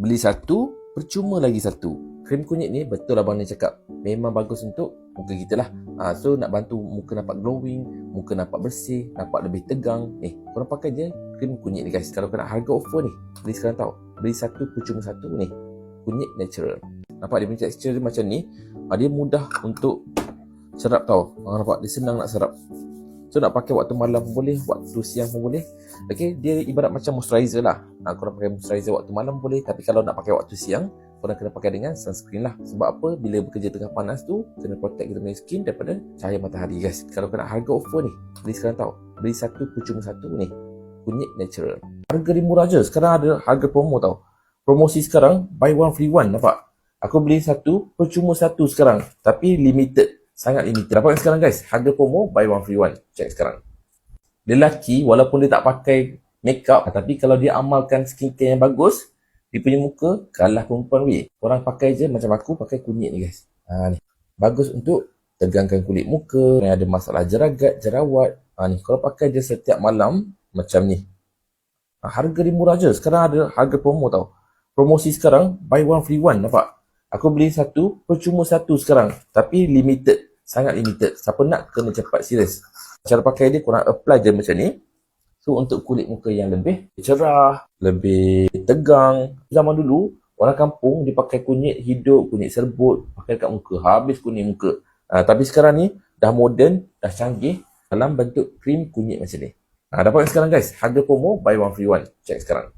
Beli satu, percuma lagi satu. Krim kunyit ni betul abang ni cakap, memang bagus untuk muka kita lah. So nak bantu muka nampak glowing, muka nampak bersih, nampak lebih tegang. Korang pakai je krim kunyit ni guys. Kalau kena harga offer ni, beli sekarang tau. Beli satu, percuma satu ni. Kunyit natural. Nampak dia punya tekstur dia macam ni. Dia mudah untuk serap tau. Nampak dia senang nak serap. So nak pakai waktu malam pun boleh, waktu siang pun boleh. Okay, dia ibarat macam moisturizer lah. Korang pakai moisturizer waktu malam boleh. Tapi kalau nak pakai waktu siang, korang kena pakai dengan sunscreen lah. Sebab apa? Bila bekerja tengah panas tu, kena protect kita punya skin daripada cahaya matahari guys. Kalau kena harga offer ni, beli sekarang tau. Beli satu, percuma satu ni. Kunyit natural. Harga dia murah je. Sekarang ada harga promo tau. Promosi sekarang, buy one free one. Nampak? Aku beli satu, percuma satu sekarang. Tapi limited. Sangat limited. Dapat sekarang guys. Harga promo, buy one free one. Check sekarang. Lelaki, walaupun dia tak pakai makeup, tapi kalau dia amalkan skincare yang bagus, dia punya muka kalah perempuan weh. Korang pakai je macam aku pakai kunyit ni guys. Ni. Bagus untuk tegangkan kulit muka. Yang ada masalah jeragat, jerawat. Ni. Korang pakai je setiap malam macam ni. Harga dia murah je. Sekarang ada harga promo tau. Promosi sekarang, buy one free one. Nampak? Aku beli satu, percuma satu sekarang. Tapi limited. Sangat limited. Siapa nak, kena cepat, serius. Cara pakai dia, korang apply je macam ni. So, untuk kulit muka yang lebih cerah, lebih tegang. Zaman dulu, orang kampung dia pakai kunyit hidup, kunyit serbut, pakai kat muka. Habis kuning muka. Tapi sekarang ni, dah moden, dah canggih dalam bentuk krim kunyit macam ni. Dapat sekarang guys. Harga promo, buy one free one. Check sekarang.